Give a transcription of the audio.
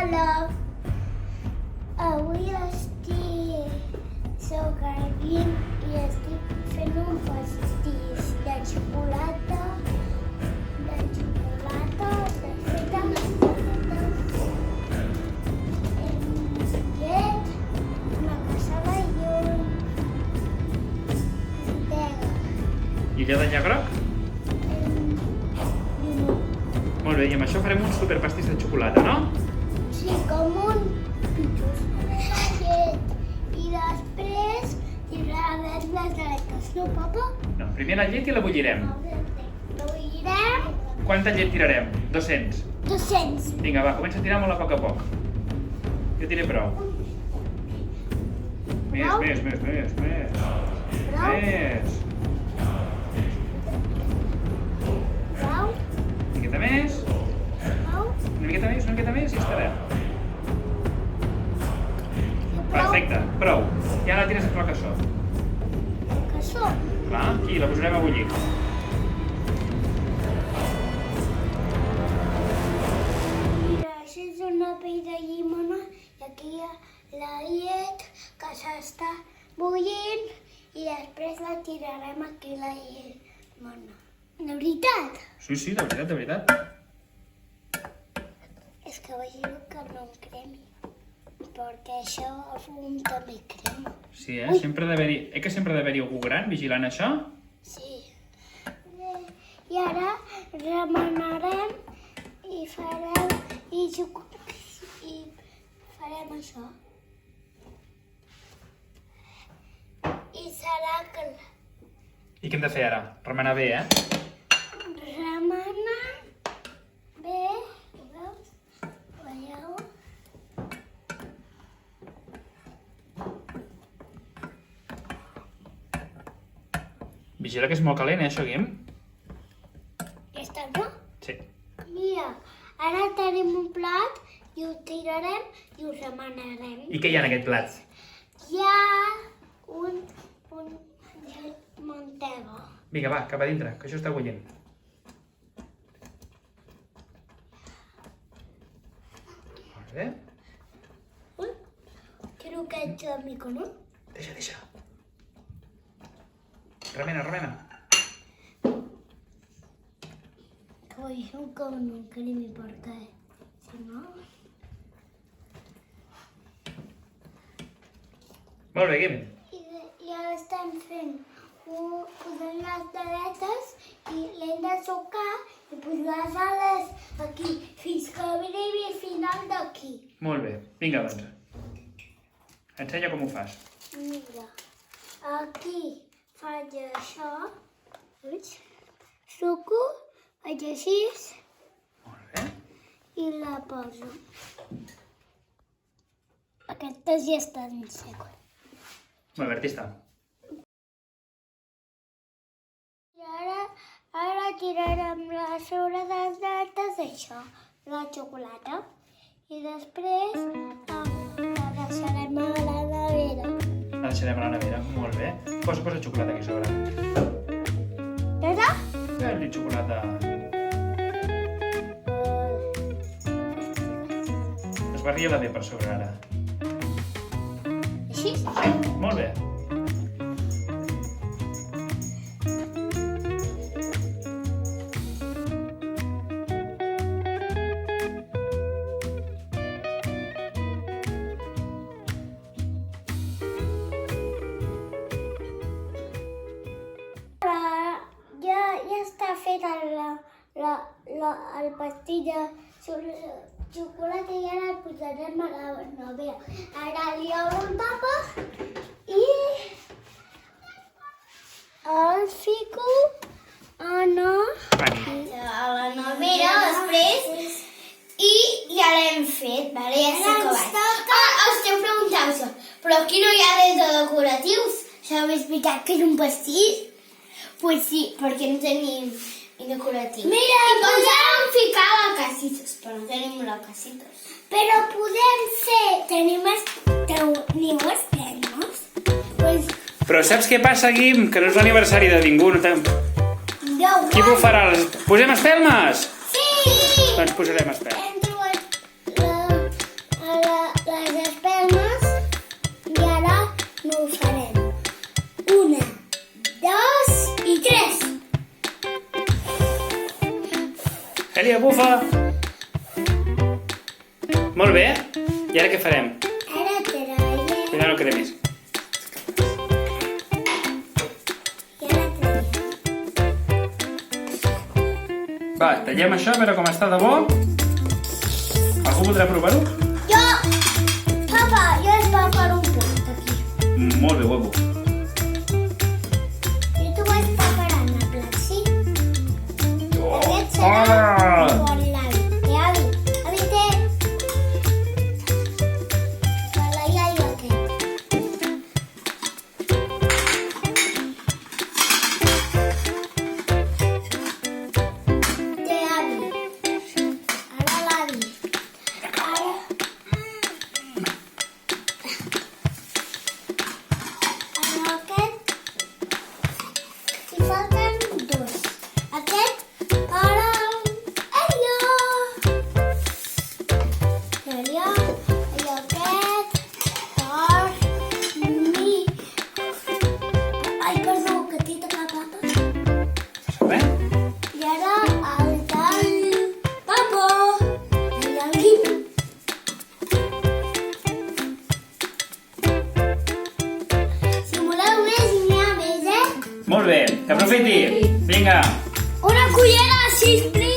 Hola. Avui soc el Guim i estic fent un pastís de xocolata, de feta amb llet, una cassava i un mantega. I allò d'allà groc? Molt bé, i amb això farem un superpastís de xocolata, no? Sí, com un pitjós de llet. I després tirarem les galetes, no, papa? No, primer la llet i la bullirem. La bullirem. Quanta llet tirarem? 200. 200. Vinga, va, comença a tirar molt a poc. Jo tiré prou. Més. Prou? Més. Prou? Una miqueta més. Prou? Una miqueta més i estarà. Perfecte, prou. I ara la tires a clar cassó. Cassó? Clar, aquí, la posarem a bullir. Mira, això és una pell de llimona i aquí hi ha la llet que s'està bullint i després la tirarem aquí la llimona. De veritat? Sí, de veritat. És que vegino que no em cremi, perquè això el fum també crema. Sí, sempre ha d'haver-hi algú gran vigilant això? Sí. I ara remenarem i farem això. I serà que I què hem de fer ara? Remenar bé, remenar bé, ho veus? Veieu? Vigila que és molt calent, això, Guim? Aquesta no? Sí. Mira, ara tenim un plat i ho tirarem i ho remenarem. I què hi ha en aquest plat? Hi ha un mantega. Vinga, va, cap a dintre, que això està bullint. Molt bé. Creo que he hecho amigo, ¿no? Deixa. Remena. Voy a un con un cremi porque si no... Molt bé, Guim. I ara estem fent, posant les galetes i l'hem de sucar i posar les ales aquí fins que arribi al final d'aquí. Molt bé. Vinga, doncs. Ensenya com ho fas. Mira, aquí faig això, veus? Suco, faig així Molt bé. i la poso. Aquestes ja estan seques. Molt bé, artista. I ara tirarem la sobre de les galetes d'això, la xocolata. I després la deixarem a la nevera. La deixarem a la nevera. Molt bé. Posa xocolata aquí a sobre. Tata? Fem-li xocolata. Esbarria-la bé per sobre ara. Així? Molt bé. Ja està fet el pastís de xocolata i ara el posarem a la nevera. Ara li obro el tapa i el fico a la nevera després i ja l'hem fet, vale? Ja sé que vaig. Esteu preguntant-se, però aquí no hi ha res de decoratius? Això és veritat que és un pastís? Pues sí, perquè no tenim decoratiu. Mira, i podem ficar la casitos, però no tenim la casitos. Però podem fer... Teniu espenos? Pues... Però saps què passa, Guim? Que no és l'aniversari de ningú. Qui ho farà? Posem espelmes? Sí! Doncs posarem espelmes. Hem trobat les espelmes i ara no ho farem. 1, 2 i 3. Elia, bufa! Molt bé. I ara què farem? Ara traiem. Mira, no cremis. I ara traiem. Va, tallem això a veure com està de bo. Algú voldrà provar-ho? Jo! Papa, jo es va per un plat aquí. Molt bé, huevo. I tu vas preparant el plat, sí? Aquest Ah! serà per l'avi. Avi, avi té... Per la iaia aquest. Té avi. Ara l'avi. Ara... Ara aquest... Hi falten 2. Aquest para Elia. Elia. I aquest per mi. Ai, perdó, que t'he tocat papa. Bé? I ara el del papa. El del Guim. Si voleu més, n'hi ha més, eh? Molt bé. Que aprofiti. Vinga. Una cullera, sisplau.